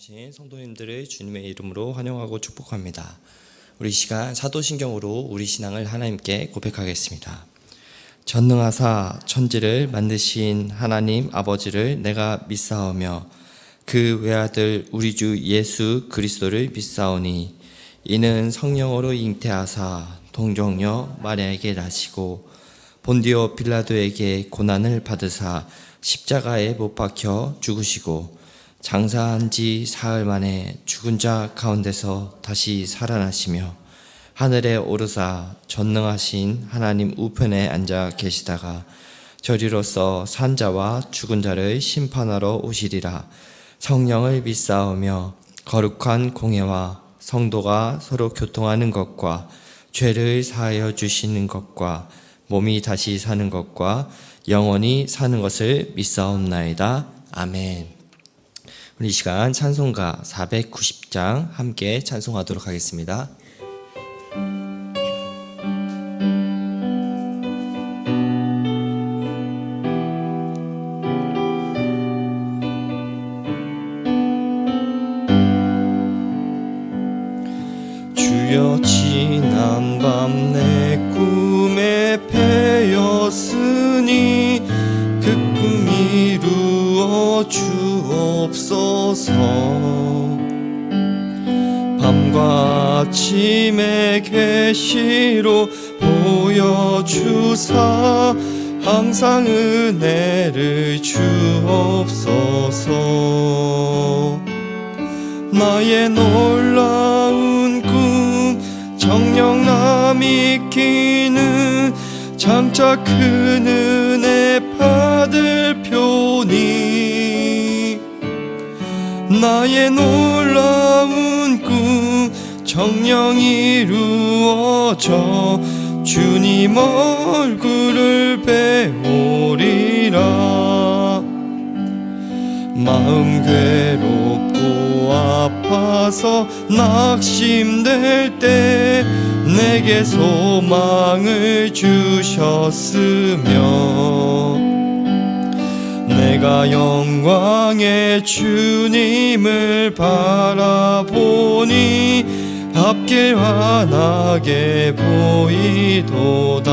나오신 성도님들을 주님의 이름으로 환영하고 축복합니다. 우리 시간 사도신경으로 우리 신앙을 하나님께 고백하겠습니다. 전능하사 천지를 만드신 하나님 아버지를 내가 믿사오며 그 외아들 우리 주 예수 그리스도를 믿사오니 이는 성령으로 잉태하사 동정녀 마리아에게 나시고 본디오 빌라도에게 고난을 받으사 십자가에 못 박혀 죽으시고 장사한 지 사흘 만에 죽은 자 가운데서 다시 살아나시며 하늘에 오르사 전능하신 하나님 우편에 앉아 계시다가 저리로서 산 자와 죽은 자를 심판하러 오시리라. 성령을 믿사오며 거룩한 공예와 성도가 서로 교통하는 것과 죄를 사하여 주시는 것과 몸이 다시 사는 것과 영원히 사는 것을 믿사옵나이다. 아멘. 우리 이 시간 찬송가 490장 함께 찬송하도록 하겠습니다. 주여 지난 밤 내 꿈에 패였으니 그 꿈 이루어 주옵소서. 밤과 아침의 계시로 보여주사 항상 은혜를 주옵소서. 나의 놀라운 꿈 정녕 남이 끼는 장차 큰 은혜 받을 표니 나의 놀라운 꿈 정녕 이루어져 주님 얼굴을 배우리라. 마음 괴롭고 아파서 낙심될 때 내게 소망을 주셨으며 내가 영광의 주님을 바라보니 앞길 환하게 보이도다.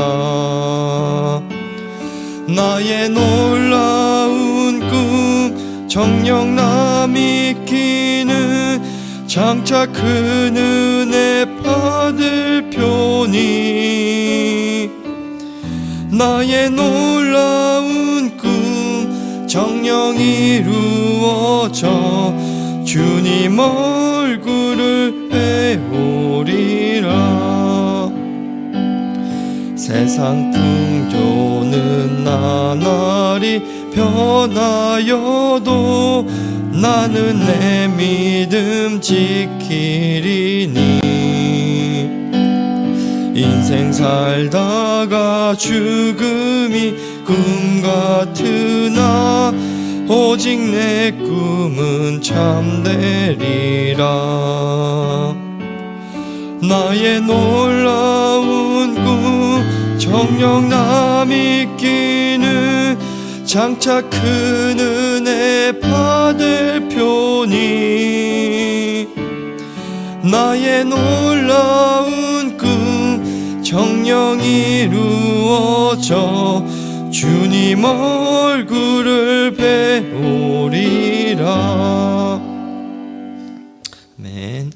나의 놀라운 꿈 정녕 남이 끼는 장차 큰 은혜 받을 표니 나의 놀라운 꿈 정녕 이루어져 주님 얼굴을 배우리라. 세상 풍조는 나날이 변하여도 나는 내 믿음 지키리니 인생 살다가 죽음이 꿈 같으나 오직 내 꿈은 참되리라. 나의 놀라운 꿈 정녕 남이 끼는 장차 큰 은혜 받을 표니 나의 놀라운 꿈 정녕 이루어져 주님 얼굴을 배우리라. 아멘.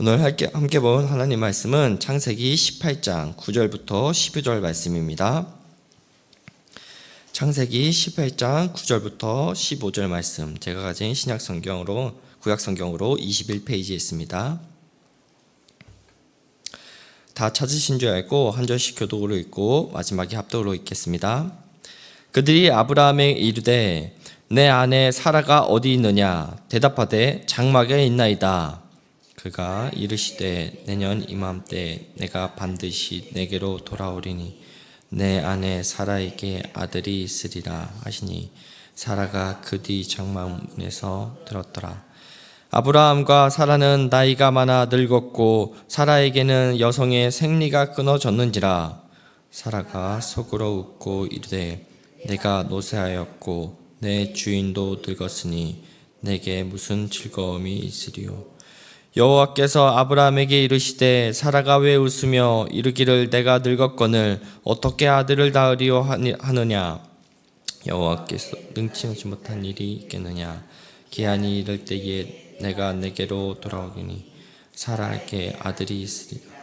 오늘 함께 본 하나님 말씀은 창세기 18장 9절부터 12절 말씀입니다. 창세기 18장 9절부터 15절 말씀, 제가 가진 구약성경으로 21페이지에 있습니다. 다 찾으신 줄 알고 한 절씩 교독으로 읽고 마지막에 합독으로 읽겠습니다. 그들이 아브라함에 이르되 내 아내 사라가 어디 있느냐? 대답하되 장막에 있나이다. 그가 이르시되 내년 이맘때 내가 반드시 내게로 돌아오리니 내 아내 사라에게 아들이 있으리라 하시니 사라가 그 뒤 장막문에서 들었더라. 아브라함과 사라는 나이가 많아 늙었고 사라에게는 여성의 생리가 끊어졌는지라. 사라가 속으로 웃고 이르되 내가 노쇠하였고 내 주인도 늙었으니 내게 무슨 즐거움이 있으리요. 여호와께서 아브라함에게 이르시되 사라가 왜 웃으며 이르기를 내가 늙었거늘 어떻게 아들을 낳으리요 하느냐. 여호와께서 능치하지 못한 일이 있겠느냐. 기한이 이를 때에 내가 내게로 돌아오기니 사라에게 아들이 있으리라.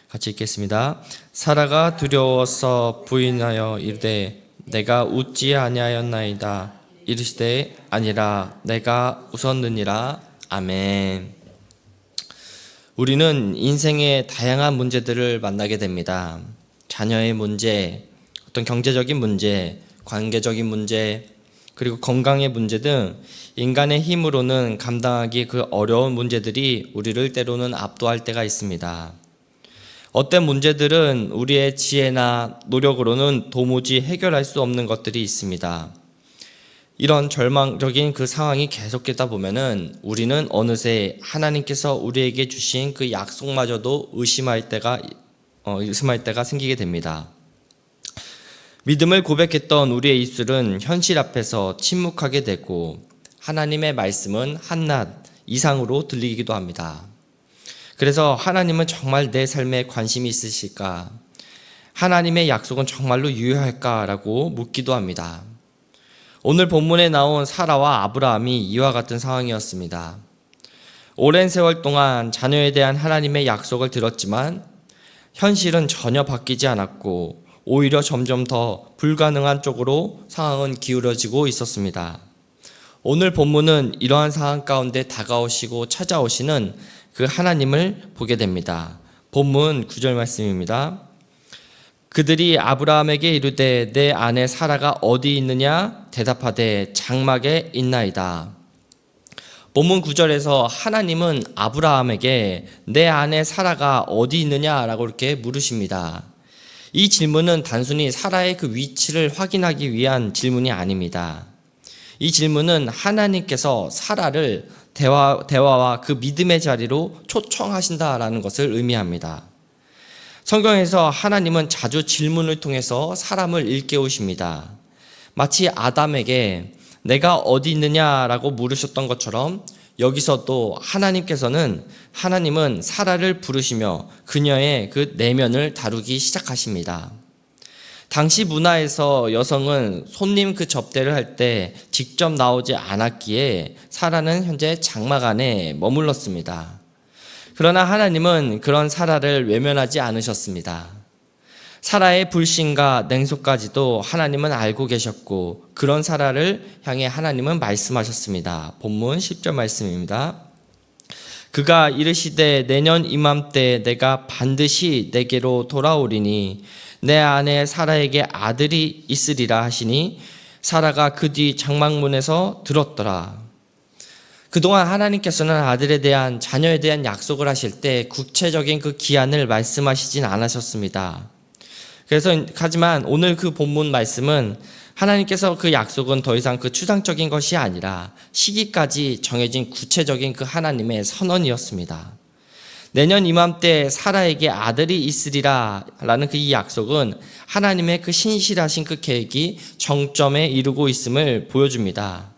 같이 읽겠습니다. 사라가 두려워서 부인하여 이르되 내가 웃지 아니하였나이다. 이르시되 아니라 내가 웃었느니라. 아멘. 우리는 인생의 다양한 문제들을 만나게 됩니다. 자녀의 문제, 어떤 경제적인 문제, 관계적인 문제, 그리고 건강의 문제 등 인간의 힘으로는 감당하기 그 어려운 문제들이 우리를 때로는 압도할 때가 있습니다. 어떤 문제들은 우리의 지혜나 노력으로는 도무지 해결할 수 없는 것들이 있습니다. 이런 절망적인 그 상황이 계속되다 보면은 우리는 어느새 하나님께서 우리에게 주신 그 약속마저도 의심할 때가 생기게 됩니다. 믿음을 고백했던 우리의 입술은 현실 앞에서 침묵하게 되고 하나님의 말씀은 한낱 이상으로 들리기도 합니다. 그래서 하나님은 정말 내 삶에 관심이 있으실까? 하나님의 약속은 정말로 유효할까라고 묻기도 합니다. 오늘 본문에 나온 사라와 아브라함이 이와 같은 상황이었습니다. 오랜 세월 동안 자녀에 대한 하나님의 약속을 들었지만 현실은 전혀 바뀌지 않았고 오히려 점점 더 불가능한 쪽으로 상황은 기울어지고 있었습니다. 오늘 본문은 이러한 상황 가운데 다가오시고 찾아오시는 그 하나님을 보게 됩니다. 본문 9절 말씀입니다. 그들이 아브라함에게 이르되 내 아내 사라가 어디 있느냐 대답하되 장막에 있나이다. 본문 9절에서 하나님은 아브라함에게 내 아내 사라가 어디 있느냐라고 이렇게 물으십니다. 이 질문은 단순히 사라의 그 위치를 확인하기 위한 질문이 아닙니다. 이 질문은 하나님께서 사라를 대화와 그 믿음의 자리로 초청하신다라는 것을 의미합니다. 성경에서 하나님은 자주 질문을 통해서 사람을 일깨우십니다. 마치 아담에게 내가 어디 있느냐라고 물으셨던 것처럼 여기서도 하나님은 사라를 부르시며 그녀의 그 내면을 다루기 시작하십니다. 당시 문화에서 여성은 손님 그 접대를 할 때 직접 나오지 않았기에 사라는 현재 장막 안에 머물렀습니다. 그러나 하나님은 그런 사라를 외면하지 않으셨습니다. 사라의 불신과 냉소까지도 하나님은 알고 계셨고 그런 사라를 향해 하나님은 말씀하셨습니다. 본문 10절 말씀입니다. 그가 이르시되 내년 이맘때 내가 반드시 내게로 돌아오리니 내 아내 사라에게 아들이 있으리라 하시니 사라가 그 뒤 장막문에서 들었더라. 그동안 하나님께서는 자녀에 대한 약속을 하실 때 구체적인 그 기한을 말씀하시진 않으셨습니다. 하지만 오늘 그 본문 말씀은 하나님께서 그 약속은 더 이상 그 추상적인 것이 아니라 시기까지 정해진 구체적인 그 하나님의 선언이었습니다. 내년 이맘때 사라에게 아들이 있으리라 라는 그 이 약속은 하나님의 그 신실하신 그 계획이 정점에 이르고 있음을 보여줍니다.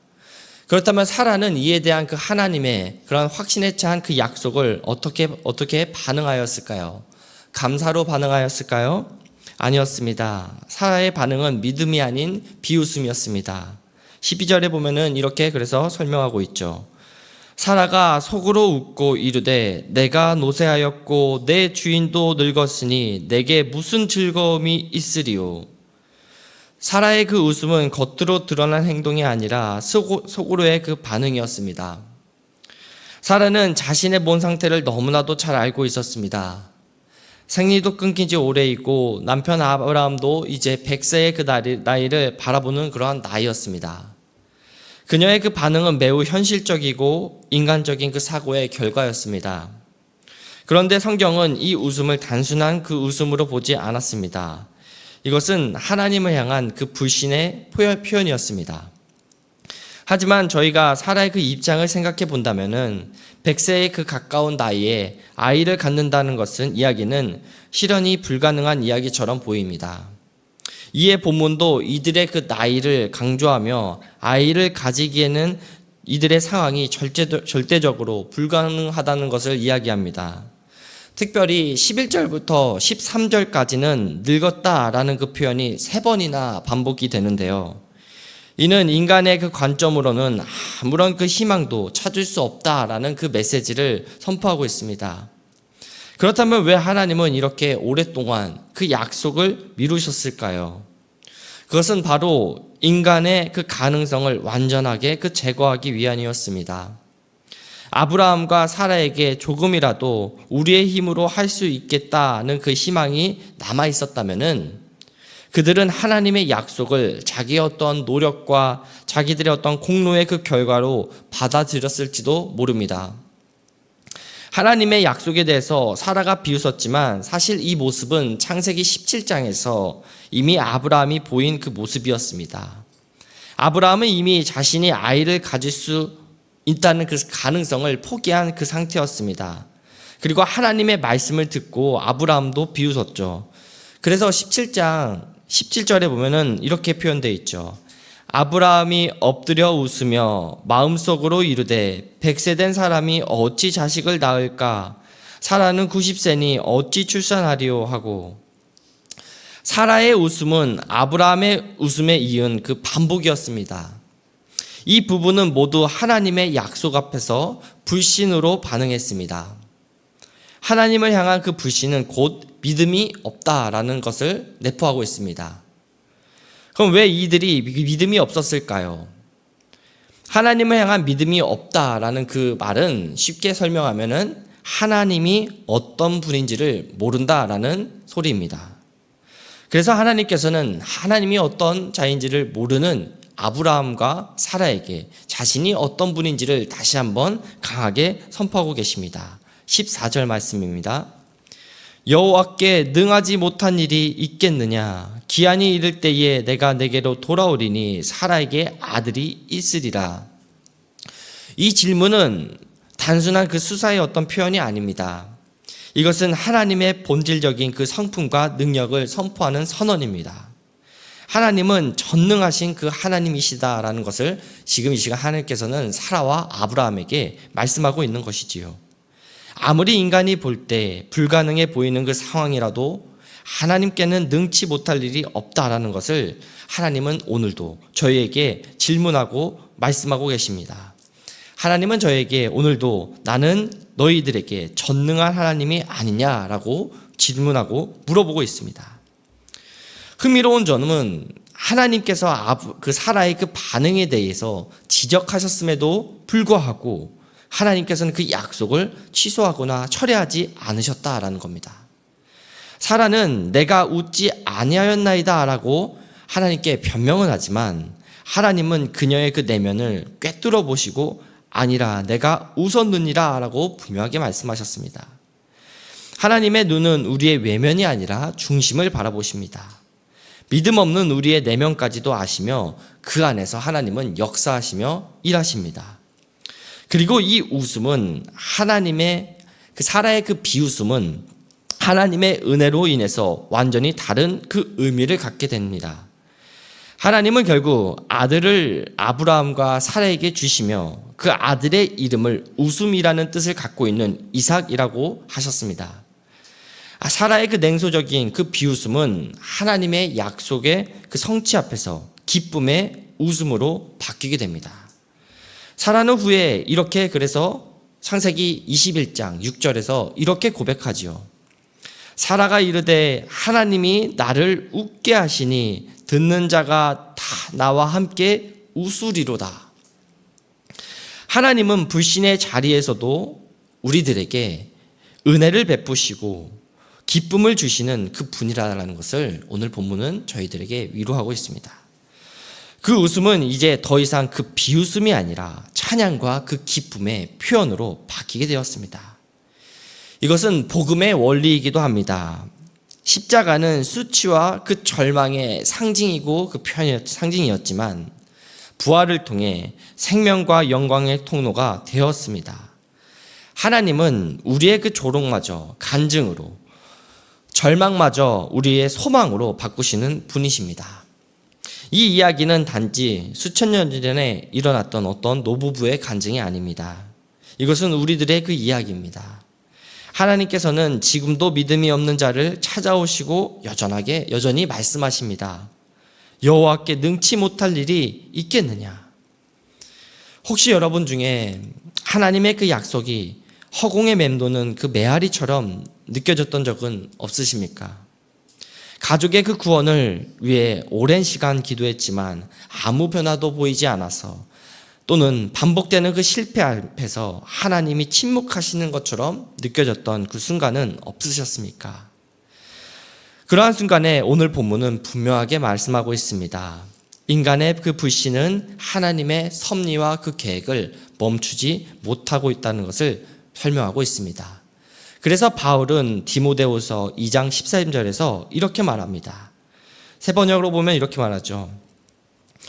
그렇다면 사라는 이에 대한 그 하나님의 그런 확신에 차한 그 약속을 어떻게 반응하였을까요? 감사로 반응하였을까요? 아니었습니다. 사라의 반응은 믿음이 아닌 비웃음이었습니다. 12절에 보면은 이렇게 그래서 설명하고 있죠. 사라가 속으로 웃고 이르되 내가 노쇠하였고 내 주인도 늙었으니 내게 무슨 즐거움이 있으리요. 사라의 그 웃음은 겉으로 드러난 행동이 아니라 속으로의 그 반응이었습니다. 사라는 자신의 몸 상태를 너무나도 잘 알고 있었습니다. 생리도 끊긴 지 오래이고 남편 아브라함도 이제 100세의 그 나이를 바라보는 그러한 나이였습니다. 그녀의 그 반응은 매우 현실적이고 인간적인 그 사고의 결과였습니다. 그런데 성경은 이 웃음을 단순한 그 웃음으로 보지 않았습니다. 이것은 하나님을 향한 그 불신의 표현이었습니다. 하지만 저희가 사라의 그 입장을 생각해 본다면은 100세의 그 가까운 나이에 아이를 갖는다는 이야기는 실현이 불가능한 이야기처럼 보입니다. 이에 본문도 이들의 그 나이를 강조하며 아이를 가지기에는 이들의 상황이 절대적으로 불가능하다는 것을 이야기합니다. 특별히 11절부터 13절까지는 늙었다라는 그 표현이 3번이나 반복이 되는데요. 이는 인간의 그 관점으로는 아무런 그 희망도 찾을 수 없다라는 그 메시지를 선포하고 있습니다. 그렇다면 왜 하나님은 이렇게 오랫동안 그 약속을 미루셨을까요? 그것은 바로 인간의 그 가능성을 완전하게 그 제거하기 위함이었습니다. 아브라함과 사라에게 조금이라도 우리의 힘으로 할 수 있겠다는 그 희망이 남아 있었다면은 그들은 하나님의 약속을 자기의 어떤 노력과 자기들의 어떤 공로의 그 결과로 받아들였을지도 모릅니다. 하나님의 약속에 대해서 사라가 비웃었지만 사실 이 모습은 창세기 17장에서 이미 아브라함이 보인 그 모습이었습니다. 아브라함은 이미 자신이 아이를 가질 수 있다는 그 가능성을 포기한 그 상태였습니다. 그리고 하나님의 말씀을 듣고 아브라함도 비웃었죠. 그래서 17장 17절에 보면은 이렇게 표현되어 있죠. 아브라함이 엎드려 웃으며 마음속으로 이르되 100세 된 사람이 어찌 자식을 낳을까? 사라는 90세니 어찌 출산하리요 하고, 사라의 웃음은 아브라함의 웃음에 이은 그 반복이었습니다. 이 부부는 모두 하나님의 약속 앞에서 불신으로 반응했습니다. 하나님을 향한 그 불신은 곧 믿음이 없다라는 것을 내포하고 있습니다. 그럼 왜 이들이 믿음이 없었을까요? 하나님을 향한 믿음이 없다라는 그 말은 쉽게 설명하면은 하나님이 어떤 분인지를 모른다라는 소리입니다. 그래서 하나님께서는 하나님이 어떤 자인지를 모르는 아브라함과 사라에게 자신이 어떤 분인지를 다시 한번 강하게 선포하고 계십니다. 14절 말씀입니다. 여호와께 능하지 못한 일이 있겠느냐? 기한이 이를 때에 내가 내게로 돌아오리니 사라에게 아들이 있으리라. 이 질문은 단순한 그 수사의 어떤 표현이 아닙니다. 이것은 하나님의 본질적인 그 성품과 능력을 선포하는 선언입니다. 하나님은 전능하신 그 하나님이시다라는 것을 지금 이 시간 하나님께서는 사라와 아브라함에게 말씀하고 있는 것이지요. 아무리 인간이 볼 때 불가능해 보이는 그 상황이라도 하나님께는 능치 못할 일이 없다라는 것을 하나님은 오늘도 저희에게 질문하고 말씀하고 계십니다. 하나님은 저에게 오늘도 나는 너희들에게 전능한 하나님이 아니냐라고 질문하고 물어보고 있습니다. 흥미로운 점은 하나님께서 그 사라의 그 반응에 대해서 지적하셨음에도 불구하고 하나님께서는 그 약속을 취소하거나 철회하지 않으셨다라는 겁니다. 사라는 내가 웃지 아니하였나이다 라고 하나님께 변명은 하지만 하나님은 그녀의 그 내면을 꿰뚫어 보시고 아니라 내가 웃었느니라 라고 분명하게 말씀하셨습니다. 하나님의 눈은 우리의 외면이 아니라 중심을 바라보십니다. 믿음 없는 우리의 내면까지도 아시며 그 안에서 하나님은 역사하시며 일하십니다. 그리고 이 웃음은 하나님의 그 사라의 그 비웃음은 하나님의 은혜로 인해서 완전히 다른 그 의미를 갖게 됩니다. 하나님은 결국 아들을 아브라함과 사라에게 주시며 그 아들의 이름을 웃음이라는 뜻을 갖고 있는 이삭이라고 하셨습니다. 사라의 그 냉소적인 그 비웃음은 하나님의 약속의 그 성취 앞에서 기쁨의 웃음으로 바뀌게 됩니다. 사라는 후에 이렇게 그래서 창세기 21장 6절에서 이렇게 고백하지요. 사라가 이르되 하나님이 나를 웃게 하시니 듣는 자가 다 나와 함께 웃으리로다. 하나님은 불신의 자리에서도 우리들에게 은혜를 베푸시고 기쁨을 주시는 그 분이라는 것을 오늘 본문은 저희들에게 위로하고 있습니다. 그 웃음은 이제 더 이상 그 비웃음이 아니라 찬양과 그 기쁨의 표현으로 바뀌게 되었습니다. 이것은 복음의 원리이기도 합니다. 십자가는 수치와 그 절망의 상징이고 그 상징이었지만 부활을 통해 생명과 영광의 통로가 되었습니다. 하나님은 우리의 그 조롱마저 간증으로 절망마저 우리의 소망으로 바꾸시는 분이십니다. 이 이야기는 단지 수천 년 전에 일어났던 어떤 노부부의 간증이 아닙니다. 이것은 우리들의 그 이야기입니다. 하나님께서는 지금도 믿음이 없는 자를 찾아오시고 여전히 말씀하십니다. 여호와께 능치 못할 일이 있겠느냐? 혹시 여러분 중에 하나님의 그 약속이 허공에 맴도는 그 메아리처럼 느껴졌던 적은 없으십니까? 가족의 그 구원을 위해 오랜 시간 기도했지만 아무 변화도 보이지 않아서, 또는 반복되는 그 실패 앞에서 하나님이 침묵하시는 것처럼 느껴졌던 그 순간은 없으셨습니까? 그러한 순간에 오늘 본문은 분명하게 말씀하고 있습니다. 인간의 그 불신은 하나님의 섭리와 그 계획을 멈추지 못하고 있다는 것을 설명하고 있습니다. 그래서 바울은 디모데후서 2장 14절에서 이렇게 말합니다. 세 번역으로 보면 이렇게 말하죠.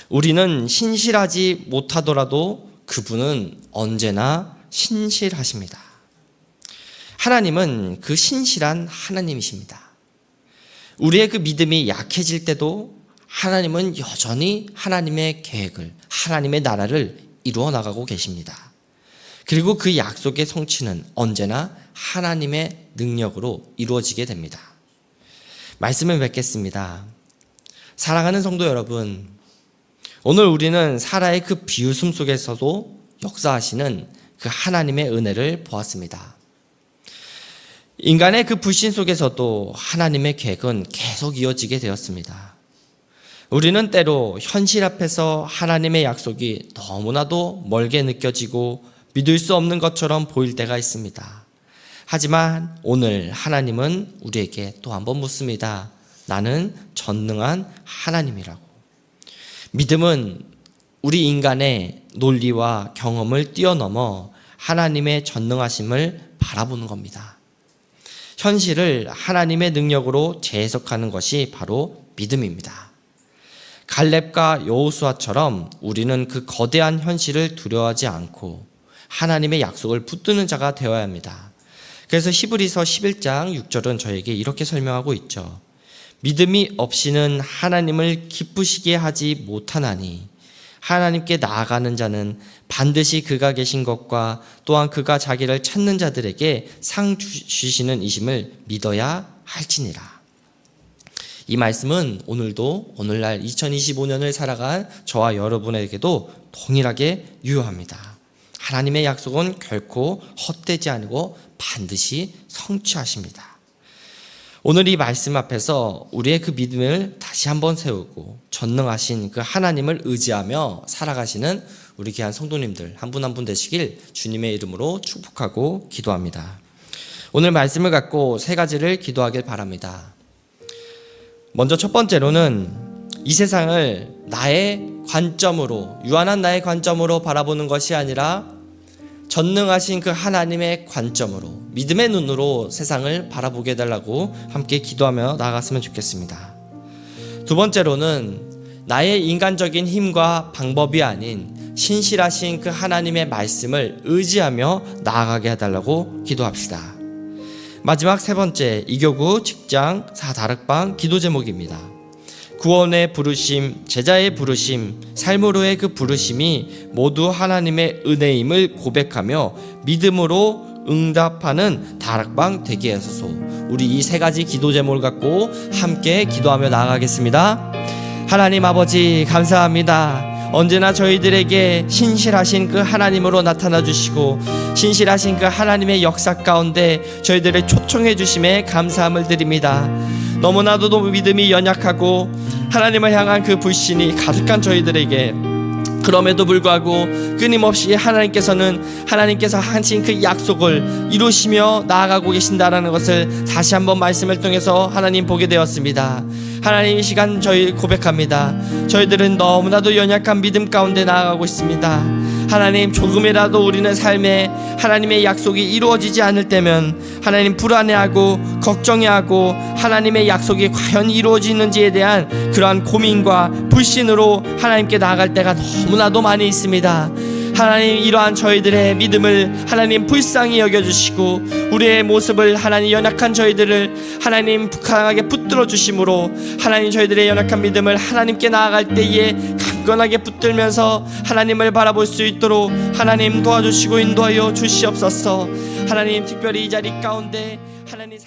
우리는 신실하지 못하더라도 그분은 언제나 신실하십니다. 하나님은 그 신실한 하나님이십니다. 우리의 그 믿음이 약해질 때도 하나님은 여전히 하나님의 계획을, 하나님의 나라를 이루어 나가고 계십니다. 그리고 그 약속의 성취는 언제나 하나님의 능력으로 이루어지게 됩니다. 말씀을 맺겠습니다. 사랑하는 성도 여러분, 오늘 우리는 사라의 그 비웃음 속에서도 역사하시는 그 하나님의 은혜를 보았습니다. 인간의 그 불신 속에서도 하나님의 계획은 계속 이어지게 되었습니다. 우리는 때로 현실 앞에서 하나님의 약속이 너무나도 멀게 느껴지고 믿을 수 없는 것처럼 보일 때가 있습니다. 하지만 오늘 하나님은 우리에게 또 한 번 묻습니다. 나는 전능한 하나님이라고. 믿음은 우리 인간의 논리와 경험을 뛰어넘어 하나님의 전능하심을 바라보는 겁니다. 현실을 하나님의 능력으로 재해석하는 것이 바로 믿음입니다. 갈렙과 여호수아처럼 우리는 그 거대한 현실을 두려워하지 않고 하나님의 약속을 붙드는 자가 되어야 합니다. 그래서 히브리서 11장 6절은 저에게 이렇게 설명하고 있죠. 믿음이 없이는 하나님을 기쁘시게 하지 못하나니 하나님께 나아가는 자는 반드시 그가 계신 것과 또한 그가 자기를 찾는 자들에게 상 주시는 이심을 믿어야 할지니라. 이 말씀은 오늘도 오늘날 2025년을 살아간 저와 여러분에게도 동일하게 유효합니다. 하나님의 약속은 결코 헛되지 않고 반드시 성취하십니다. 오늘 이 말씀 앞에서 우리의 그 믿음을 다시 한번 세우고 전능하신 그 하나님을 의지하며 살아가시는 우리 귀한 성도님들 한 분 한 분 되시길 주님의 이름으로 축복하고 기도합니다. 오늘 말씀을 갖고 세 가지를 기도하길 바랍니다. 먼저 첫 번째로는 이 세상을 나의 관점으로, 유한한 나의 관점으로 바라보는 것이 아니라 전능하신 그 하나님의 관점으로, 믿음의 눈으로 세상을 바라보게 해달라고 함께 기도하며 나아갔으면 좋겠습니다. 두 번째로는 나의 인간적인 힘과 방법이 아닌 신실하신 그 하나님의 말씀을 의지하며 나아가게 해달라고 기도합시다. 마지막 세 번째, 이교구 직장 4다락방 기도 제목입니다. 구원의 부르심, 제자의 부르심, 삶으로의 그 부르심이 모두 하나님의 은혜임을 고백하며 믿음으로 응답하는 다락방 되게 하소서. 우리 이 세 가지 기도 제목을 갖고 함께 기도하며 나아가겠습니다. 하나님 아버지 감사합니다. 언제나 저희들에게 신실하신 그 하나님으로 나타나 주시고 신실하신 그 하나님의 역사 가운데 저희들을 초청해 주심에 감사함을 드립니다. 너무나도 믿음이 연약하고 하나님을 향한 그 불신이 가득한 저희들에게, 그럼에도 불구하고 끊임없이 하나님께서 하신 그 약속을 이루시며 나아가고 계신다라는 것을 다시 한번 말씀을 통해서 하나님 보게 되었습니다. 하나님, 이 시간 저희 고백합니다. 저희들은 너무나도 연약한 믿음 가운데 나아가고 있습니다. 하나님, 조금이라도 우리는 삶에 하나님의 약속이 이루어지지 않을 때면 하나님 불안해하고 걱정해하고 하나님의 약속이 과연 이루어지는지에 대한 그러한 고민과 불신으로 하나님께 나아갈 때가 너무나도 많이 있습니다. 하나님 이러한 저희들의 믿음을 하나님 불쌍히 여겨주시고 우리의 모습을 하나님 연약한 저희들을 하나님 강하게 붙들어 주심으로 하나님 저희들의 연약한 믿음을 하나님께 나아갈 때에 강건하게 붙들면서 하나님을 바라볼 수 있도록 하나님 도와주시고 인도하여 주시옵소서. 하나님 특별히 이 자리 가운데 하나님